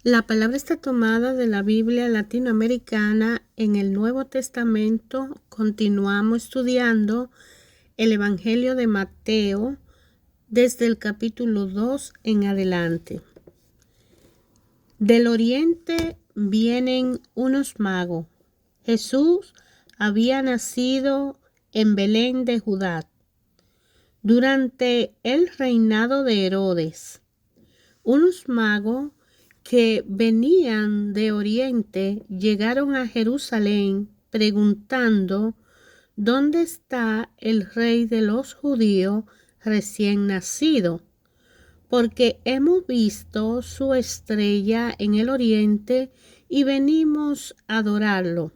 La palabra está tomada de la Biblia latinoamericana en el Nuevo Testamento. Continuamos estudiando el Evangelio de Mateo desde el capítulo 2 en adelante. Del oriente vienen unos magos. Jesús había nacido en Belén de Judá durante el reinado de Herodes. Unos magos que venían de Oriente llegaron a Jerusalén preguntando: ¿dónde está el rey de los judíos recién nacido? Porque hemos visto su estrella en el oriente y venimos a adorarlo.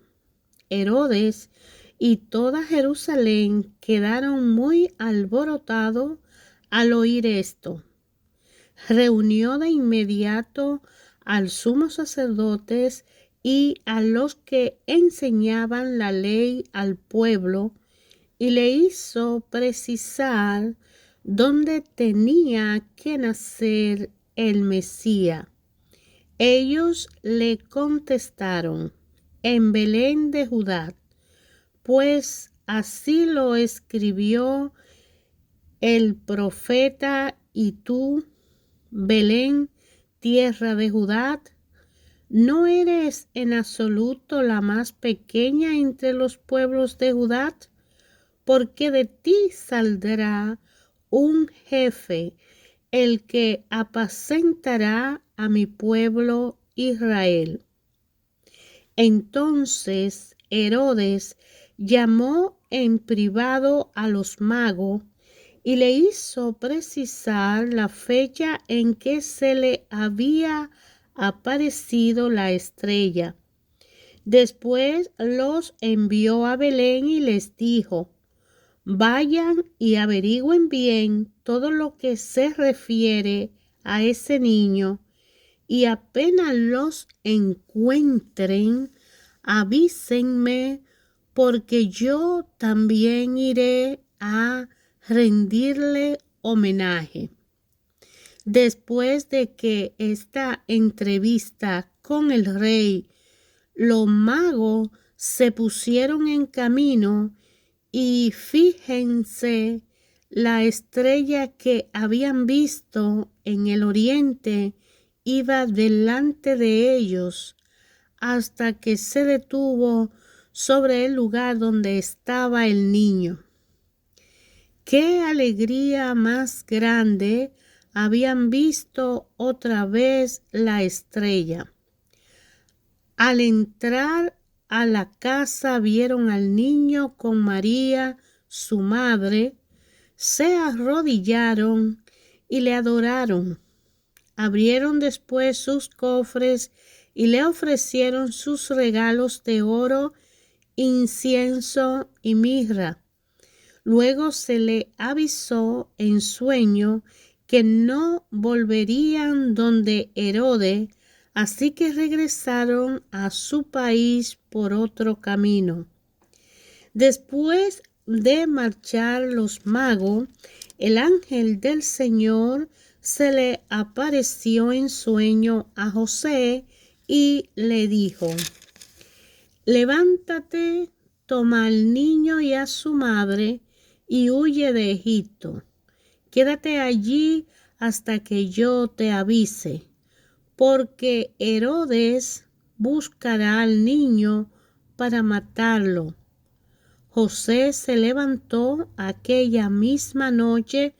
Herodes y toda Jerusalén quedaron muy alborotados al oír esto. Reunió de inmediato al sumo sacerdotes y a los que enseñaban la ley al pueblo, y le hizo precisar dónde tenía que nacer el Mesías. Ellos le contestaron: en Belén de Judá, pues así lo escribió el profeta. Y tú, Belén, tierra de Judá, ¿no eres en absoluto la más pequeña entre los pueblos de Judá? Porque de ti saldrá un jefe, el que apacentará a mi pueblo Israel. Entonces Herodes llamó en privado a los magos y le hizo precisar la fecha en que se le había aparecido la estrella. Después los envió a Belén y les dijo: vayan y averigüen bien todo lo que se refiere a ese niño, y apenas los encuentren, avísenme, porque yo también iré a rendirle homenaje. Después de que esta entrevista con el rey, los magos se pusieron en camino, y fíjense, la estrella que habían visto en el oriente iba delante de ellos hasta que se detuvo sobre el lugar donde estaba el niño. ¡Qué alegría más grande! Habían visto otra vez la estrella. Al entrar a la casa vieron al niño con María, su madre, se arrodillaron y le adoraron. Abrieron después sus cofres y le ofrecieron sus regalos de oro, incienso y mirra. Luego se le avisó en sueño que no volverían donde Herodes, así que regresaron a su país por otro camino. Después de marchar los magos, el ángel del Señor se le apareció en sueño a José y le dijo: levántate, toma al niño y a su madre y huye de Egipto. Quédate allí hasta que yo te avise, porque Herodes buscará al niño para matarlo. José se levantó aquella misma noche,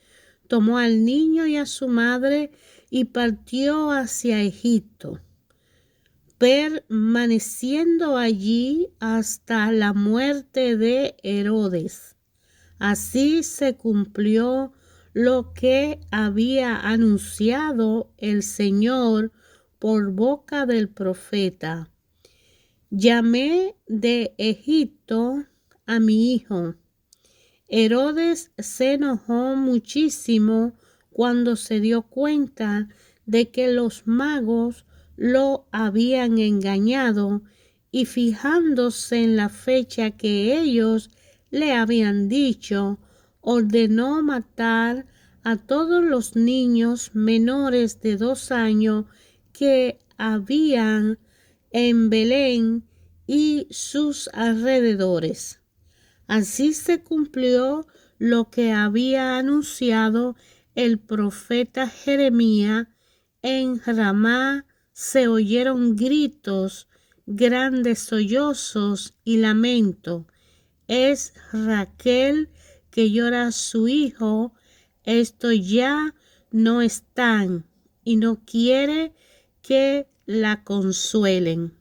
tomó al niño y a su madre y partió hacia Egipto, permaneciendo allí hasta la muerte de Herodes. Así se cumplió lo que había anunciado el Señor por boca del profeta: llamé de Egipto a mi hijo. Herodes se enojó muchísimo cuando se dio cuenta de que los magos lo habían engañado, y fijándose en la fecha que ellos le habían dicho, ordenó matar a todos los niños menores de 2 años que habían en Belén y sus alrededores. Así se cumplió lo que había anunciado el profeta Jeremías. En Ramá se oyeron gritos, grandes sollozos y lamento. Es Raquel que llora a su hijo. Estos ya no están y no quiere que la consuelen.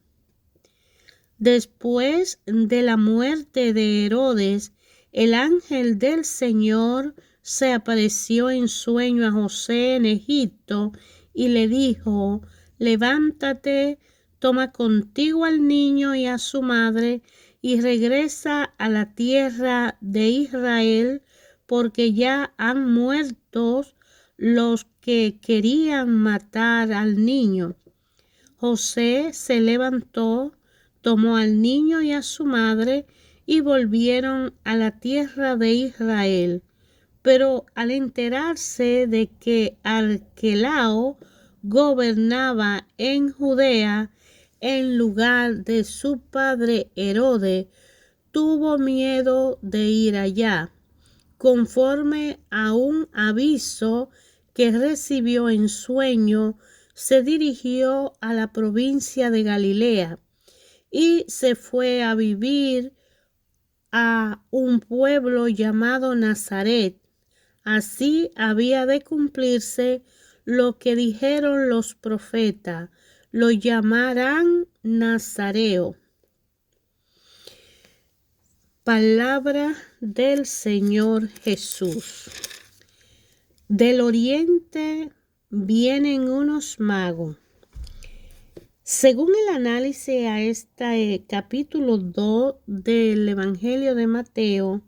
Después de la muerte de Herodes, el ángel del Señor se apareció en sueño a José en Egipto y le dijo: levántate, toma contigo al niño y a su madre y regresa a la tierra de Israel, porque ya han muerto los que querían matar al niño. José se levantó, tomó al niño y a su madre y volvieron a la tierra de Israel. Pero al enterarse de que Arquelao gobernaba en Judea en lugar de su padre Herodes, tuvo miedo de ir allá. Conforme a un aviso que recibió en sueño, se dirigió a la provincia de Galilea y se fue a vivir a un pueblo llamado Nazaret. Así había de cumplirse lo que dijeron los profetas: lo llamarán Nazareo. Palabra del Señor Jesús. Del oriente vienen unos magos. Según el análisis a este capítulo 2 del Evangelio de Mateo,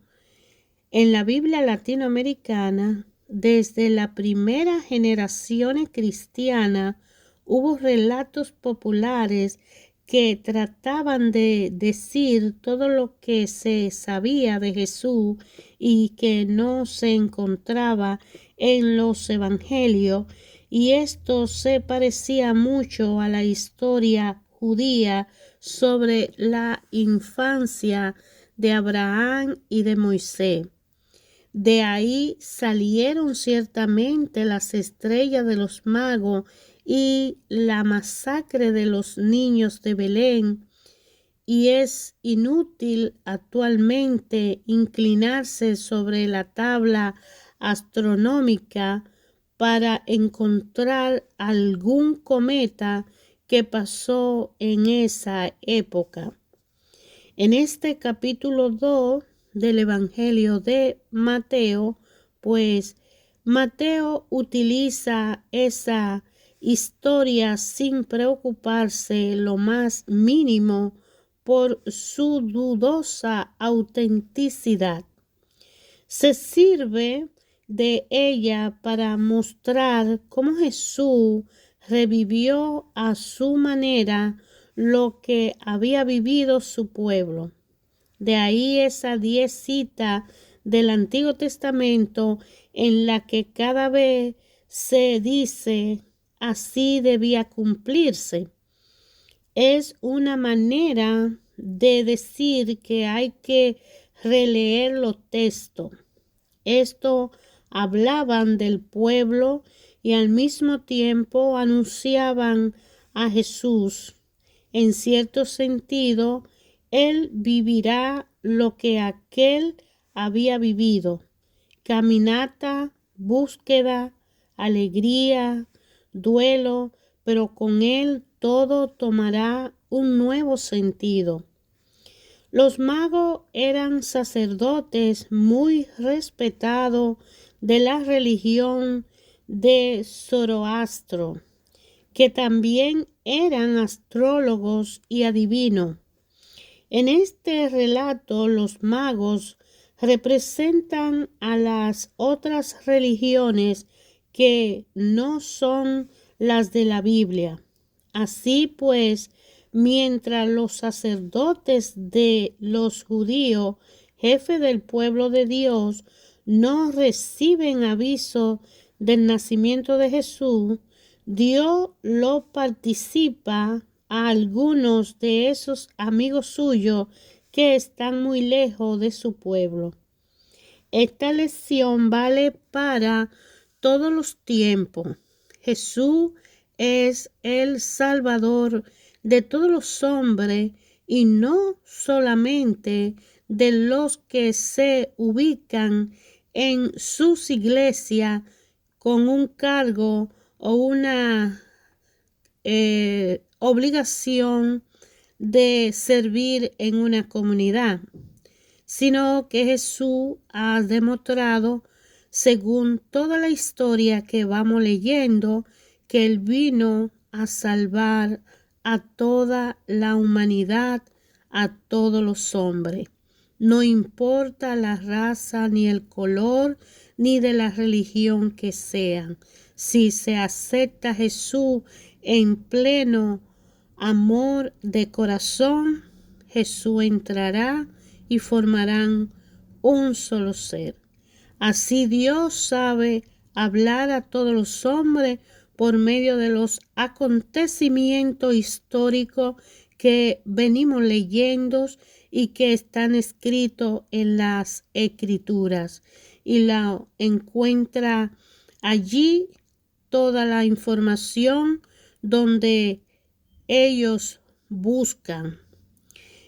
en la Biblia latinoamericana, desde la primera generación cristiana, hubo relatos populares que trataban de decir todo lo que se sabía de Jesús y que no se encontraba en los evangelios, y esto se parecía mucho a la historia judía sobre la infancia de Abraham y de Moisés. De ahí salieron ciertamente las estrellas de los magos y la masacre de los niños de Belén, y es inútil actualmente inclinarse sobre la tabla astronómica para encontrar algún cometa que pasó en esa época. En este capítulo 2 del Evangelio de Mateo, pues Mateo utiliza esa historia sin preocuparse lo más mínimo por su dudosa autenticidad. Se sirve de ella para mostrar cómo Jesús revivió a su manera lo que había vivido su pueblo. De ahí esa 10 citas del Antiguo Testamento en la que cada vez se dice así debía cumplirse. Es una manera de decir que hay que releer los textos. Esto hablaban del pueblo y al mismo tiempo anunciaban a Jesús. En cierto sentido, Él vivirá lo que aquel había vivido: caminata, búsqueda, alegría, duelo, pero con Él todo tomará un nuevo sentido. Los magos eran sacerdotes muy respetados de la religión de Zoroastro, que también eran astrólogos y adivinos. En este relato, los magos representan a las otras religiones que no son las de la Biblia. Así pues, mientras los sacerdotes de los judíos, jefe del pueblo de Dios, no reciben aviso del nacimiento de Jesús, Dios lo participa a algunos de esos amigos suyos que están muy lejos de su pueblo. Esta lección vale para todos los tiempos. Jesús es el Salvador de todos los hombres y no solamente de los que se ubican en sus iglesias con un cargo o una obligación de servir en una comunidad, sino que Jesús ha demostrado, según toda la historia que vamos leyendo, que Él vino a salvar a toda la humanidad, a todos los hombres. No importa la raza, ni el color, ni de la religión que sean. Si se acepta a Jesús en pleno amor de corazón, Jesús entrará y formarán un solo ser. Así Dios sabe hablar a todos los hombres por medio de los acontecimientos históricos que venimos leyendo y que están escritos en las Escrituras. Y la encuentra allí toda la información donde ellos buscan.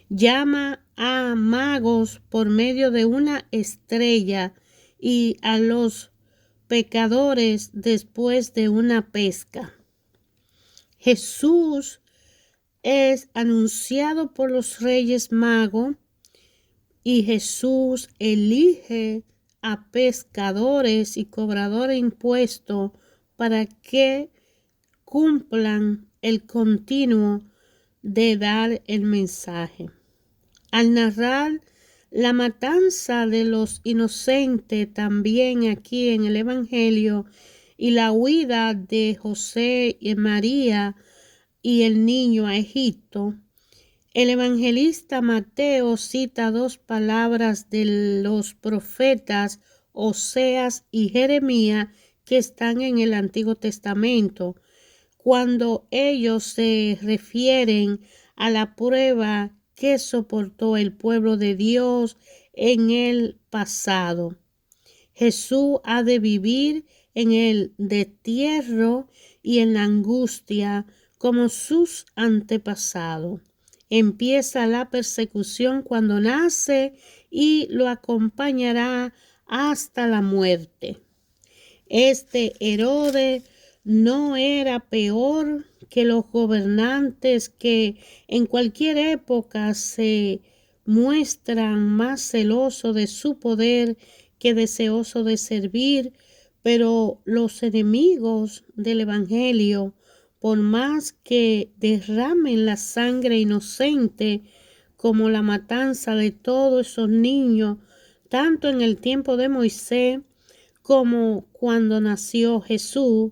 Llama a magos por medio de una estrella y a los pecadores después de una pesca. Jesús es anunciado por los reyes magos y Jesús elige a pescadores y cobradores de impuestos para que cumplan el continuo de dar el mensaje. Al narrar la matanza de los inocentes también aquí en el Evangelio y la huida de José y María y el niño a Egipto, el evangelista Mateo cita dos palabras de los profetas Oseas y Jeremías que están en el Antiguo Testamento, cuando ellos se refieren a la prueba que soportó el pueblo de Dios en el pasado. Jesús ha de vivir en el destierro y en la angustia como sus antepasados. Empieza la persecución cuando nace y lo acompañará hasta la muerte. Este Herodes no era peor que los gobernantes que en cualquier época se muestran más celosos de su poder que deseosos de servir, pero los enemigos del Evangelio, por más que derramen la sangre inocente, como la matanza de todos esos niños, tanto en el tiempo de Moisés como cuando nació Jesús,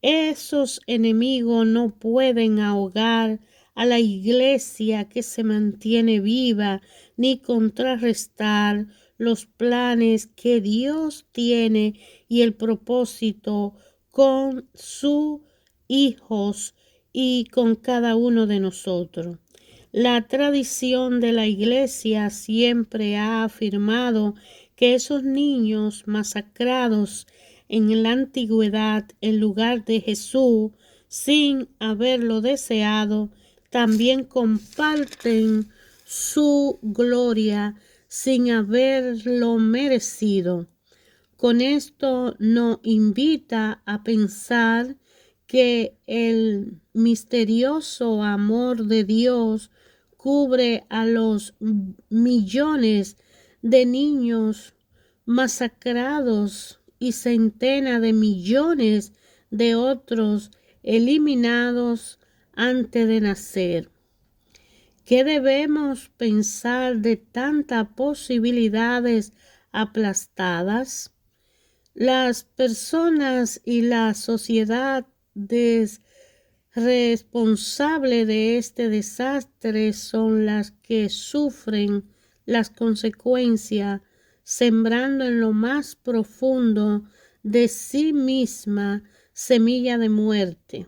esos enemigos no pueden ahogar a la iglesia que se mantiene viva, ni contrarrestar los planes que Dios tiene y el propósito con sus hijos y con cada uno de nosotros. La tradición de la iglesia siempre ha afirmado que esos niños masacrados en la antigüedad en lugar de Jesús, sin haberlo deseado, también comparten su gloria sin haberlo merecido. Con esto nos invita a pensar que el misterioso amor de Dios cubre a los millones de niños masacrados y centenas de millones de otros eliminados antes de nacer. ¿Qué debemos pensar de tantas posibilidades aplastadas? Las personas y la sociedad responsables de este desastre son las que sufren las consecuencias, sembrando en lo más profundo de sí misma semilla de muerte.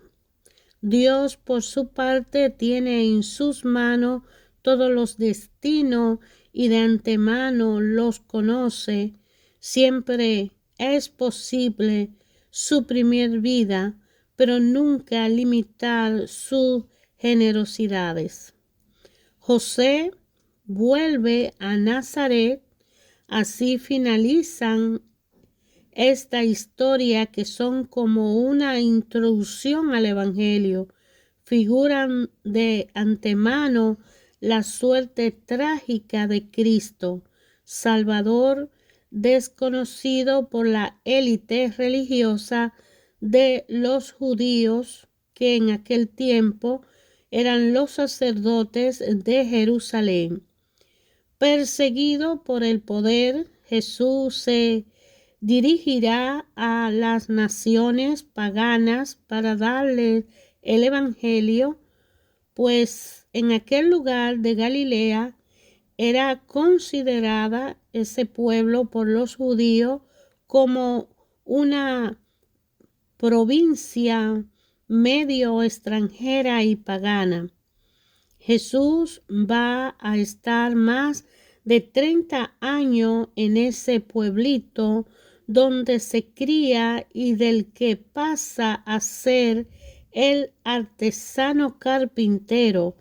Dios, por su parte, tiene en sus manos todos los destinos y de antemano los conoce. Siempre es posible suprimir vida, pero nunca limitar sus generosidades. José vuelve a Nazaret. Así finalizan esta historia, que son como una introducción al Evangelio. Figuran de antemano la suerte trágica de Cristo, Salvador, desconocido por la élite religiosa de los judíos, que en aquel tiempo eran los sacerdotes de Jerusalén. Perseguido por el poder, Jesús se dirigirá a las naciones paganas para darles el Evangelio, pues en aquel lugar de Galilea era considerada ese pueblo por los judíos como una provincia medio extranjera y pagana. Jesús va a estar más de 30 años en ese pueblito donde se cría y del que pasa a ser el artesano carpintero,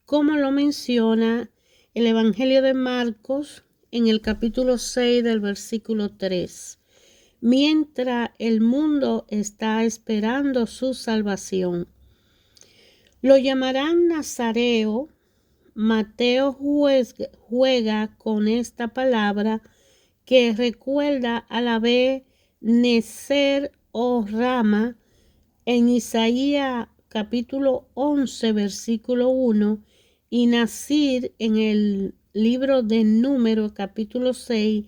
como lo menciona el Evangelio de Marcos en el capítulo 6 del versículo 3. Mientras el mundo está esperando su salvación. Lo llamarán Nazareo. Mateo juega con esta palabra que recuerda a la vez necer o rama en Isaías capítulo 11 versículo 1 y Nacir en el libro de Números capítulo 6.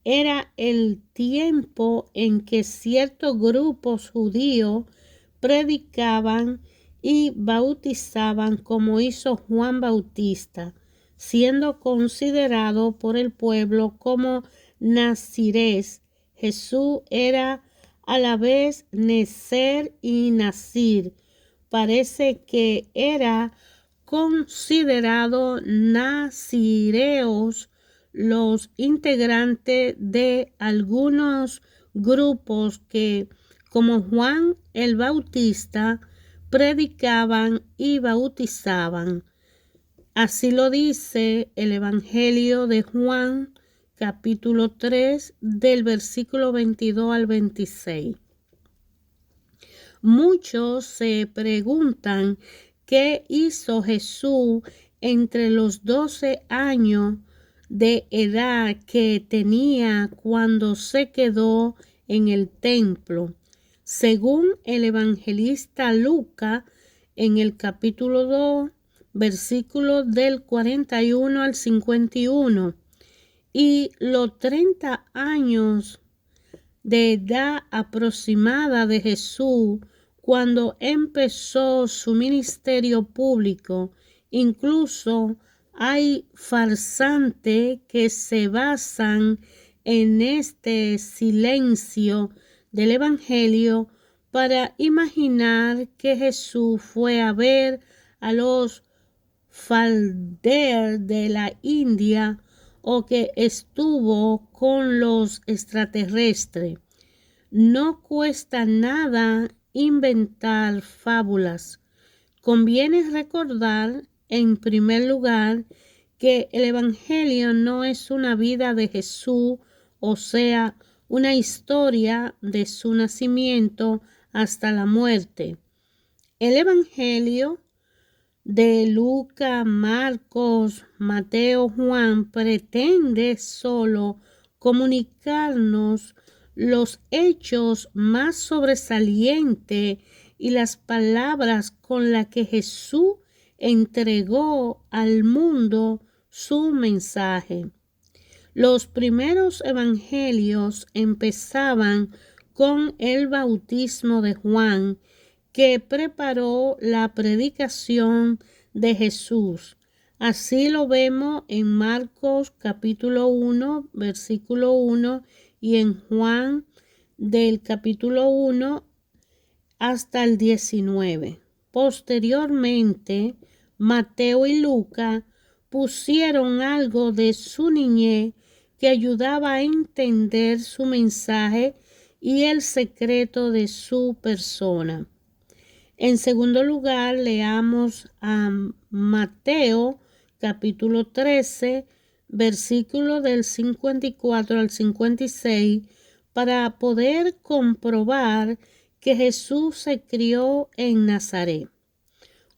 Era el tiempo en que ciertos grupos judíos predicaban y bautizaban, como hizo Juan Bautista, siendo considerado por el pueblo como nazirés. Jesús era a la vez necer y nacir. Parece que era considerado nazireos los integrantes de algunos grupos que, como Juan el Bautista, predicaban y bautizaban. Así lo dice el Evangelio de Juan, capítulo 3, del versículo 22 al 26. Muchos se preguntan qué hizo Jesús entre los 12 años de edad que tenía cuando se quedó en el templo. Según el evangelista Lucas, en el capítulo 2, versículos del 41 al 51, y los 30 años de edad aproximada de Jesús cuando empezó su ministerio público. Incluso hay farsantes que se basan en este silencio del Evangelio para imaginar que Jesús fue a ver a los faldeos de la India o que estuvo con los extraterrestres. No cuesta nada inventar fábulas. Conviene recordar, en primer lugar, que el Evangelio no es una vida de Jesús, o sea, una historia de su nacimiento hasta la muerte. El Evangelio de Lucas, Marcos, Mateo, Juan pretende solo comunicarnos los hechos más sobresalientes y las palabras con las que Jesús entregó al mundo su mensaje. Los primeros evangelios empezaban con el bautismo de Juan, que preparó la predicación de Jesús. Así lo vemos en Marcos capítulo 1, versículo 1, y en Juan del capítulo 1, hasta el 19. Posteriormente, Mateo y Lucas pusieron algo de su niñez que ayudaba a entender su mensaje y el secreto de su persona. En segundo lugar, leamos a Mateo capítulo 13, versículo del 54 al 56, para poder comprobar que Jesús se crió en Nazaret.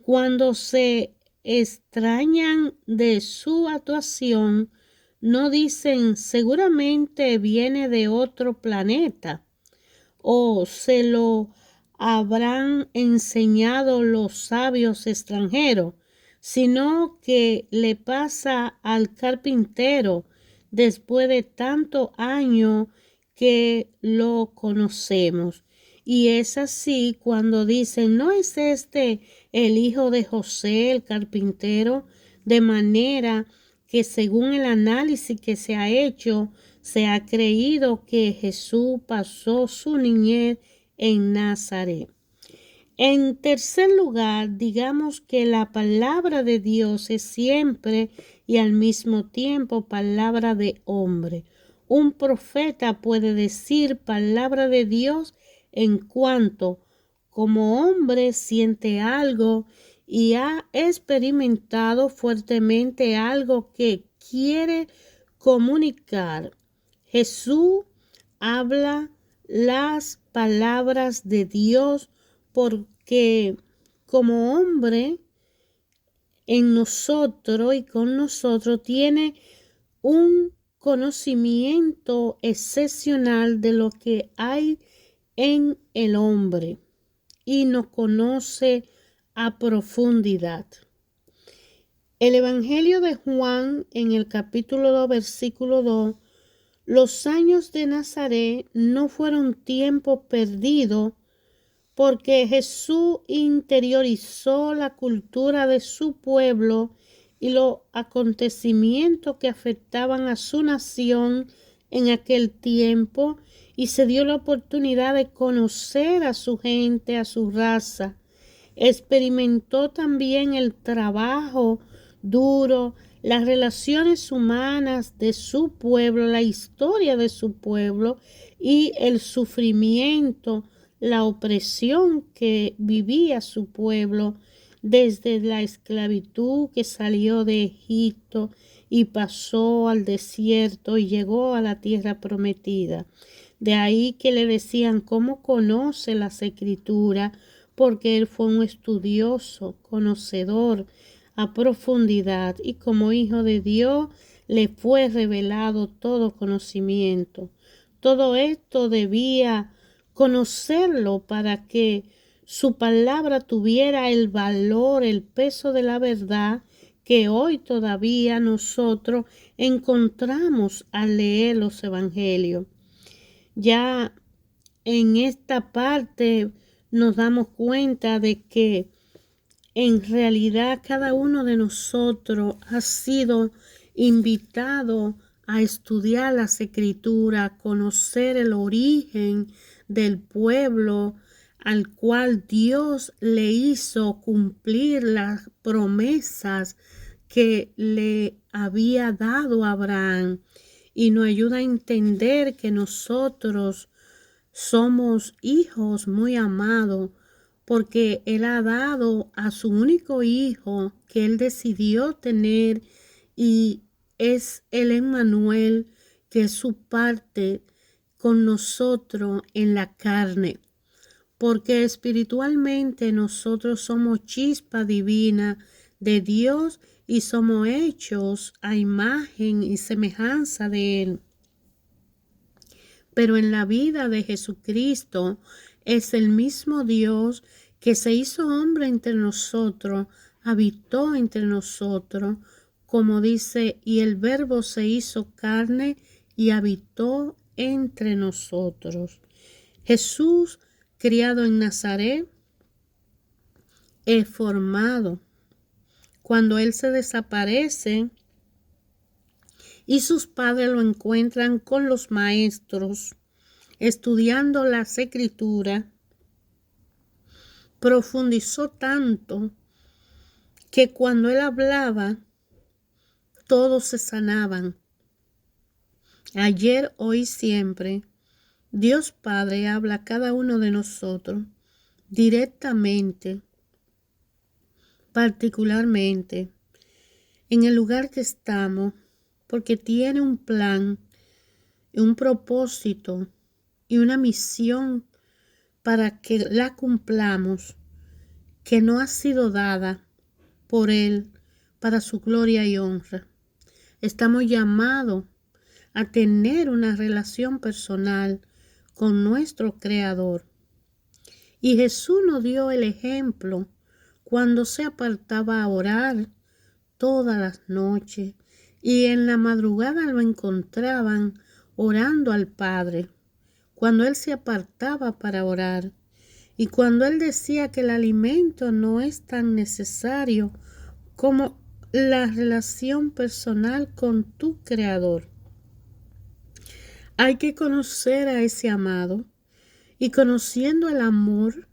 Cuando se extrañan de su actuación, no dicen seguramente viene de otro planeta o se lo habrán enseñado los sabios extranjeros, sino que le pasa al carpintero después de tantos años que lo conocemos. Y es así cuando dicen, ¿no es este el hijo de José, el carpintero? De manera que según el análisis que se ha hecho, se ha creído que Jesús pasó su niñez en Nazaret. En tercer lugar, digamos que la palabra de Dios es siempre y al mismo tiempo palabra de hombre. Un profeta puede decir palabra de Dios en cuanto como hombre siente algo y ha experimentado fuertemente algo que quiere comunicar. Jesús habla las palabras de Dios porque como hombre en nosotros y con nosotros tiene un conocimiento excepcional de lo que hay en el hombre y nos conoce a profundidad. El Evangelio de Juan en el capítulo 2, versículo 2, los años de Nazaret no fueron tiempo perdido porque Jesús interiorizó la cultura de su pueblo y los acontecimientos que afectaban a su nación en aquel tiempo y se dio la oportunidad de conocer a su gente, a su raza. Experimentó también el trabajo duro, las relaciones humanas de su pueblo, la historia de su pueblo y el sufrimiento, la opresión que vivía su pueblo desde la esclavitud que salió de Egipto y pasó al desierto y llegó a la tierra prometida. De ahí que le decían, ¿cómo conoce las escrituras? Porque él fue un estudioso, conocedor a profundidad y como hijo de Dios le fue revelado todo conocimiento. Todo esto debía conocerlo para que su palabra tuviera el valor, el peso de la verdad que hoy todavía nosotros encontramos al leer los evangelios. Ya en esta parte nos damos cuenta de que en realidad cada uno de nosotros ha sido invitado a estudiar las escrituras, a conocer el origen del pueblo al cual Dios le hizo cumplir las promesas que le había dado a Abraham y nos ayuda a entender que nosotros somos hijos muy amados porque Él ha dado a su único hijo que Él decidió tener y es el Emmanuel, que es su parte con nosotros en la carne. Porque espiritualmente nosotros somos chispa divina de Dios y somos hechos a imagen y semejanza de Él. Pero en la vida de Jesucristo es el mismo Dios que se hizo hombre entre nosotros, habitó entre nosotros, como dice, y el Verbo se hizo carne y habitó entre nosotros. Jesús, criado en Nazaret, es formado. Cuando Él se desaparece y sus padres lo encuentran con los maestros, estudiando las escrituras, profundizó tanto que cuando Él hablaba, todos se sanaban. Ayer, hoy, siempre, Dios Padre habla a cada uno de nosotros directamente, particularmente en el lugar que estamos, porque tiene un plan, un propósito y una misión para que la cumplamos, que no ha sido dada por Él para su gloria y honra. Estamos llamados a tener una relación personal con nuestro Creador. Y Jesús nos dio el ejemplo cuando se apartaba a orar todas las noches y en la madrugada lo encontraban orando al Padre. Cuando Él se apartaba para orar y cuando Él decía que el alimento no es tan necesario como la relación personal con tu Creador. Hay que conocer a ese amado y conociendo el amor,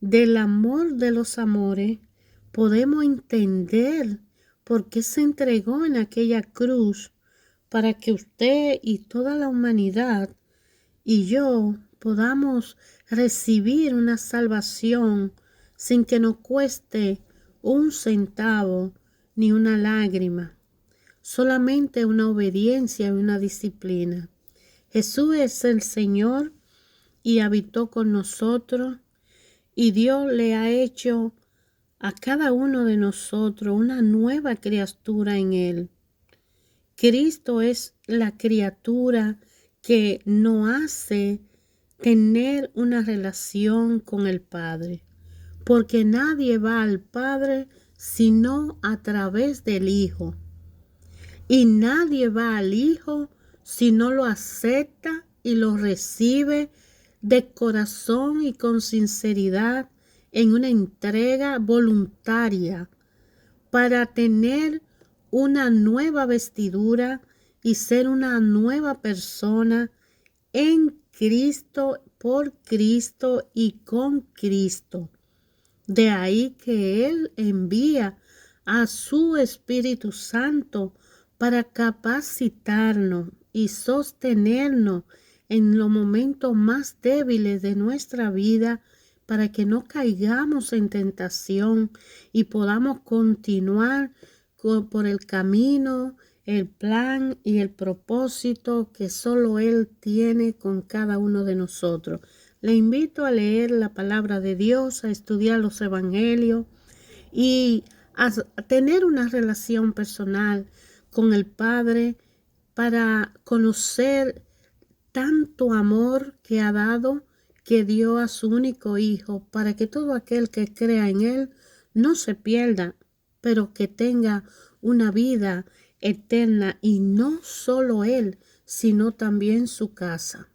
del amor de los amores, podemos entender por qué se entregó en aquella cruz para que usted y toda la humanidad y yo podamos recibir una salvación sin que nos cueste un centavo ni una lágrima, solamente una obediencia y una disciplina. Jesús es el Señor y habitó con nosotros y Dios le ha hecho a cada uno de nosotros una nueva criatura en Él. Cristo es la criatura que nos hace tener una relación con el Padre, porque nadie va al Padre sino a través del Hijo, y nadie va al Hijo si no lo acepta y lo recibe de corazón y con sinceridad en una entrega voluntaria para tener una nueva vestidura y ser una nueva persona en Cristo, por Cristo y con Cristo. De ahí que Él envía a su Espíritu Santo para capacitarnos y sostenernos en los momentos más débiles de nuestra vida, para que no caigamos en tentación y podamos continuar por el camino, el plan y el propósito que solo Él tiene con cada uno de nosotros. Le invito a leer la palabra de Dios, a estudiar los evangelios y a tener una relación personal con el Padre para conocer tanto amor que ha dado, que dio a su único Hijo, para que todo aquel que crea en Él no se pierda, pero que tenga una vida eterna, y no solo Él, sino también su casa.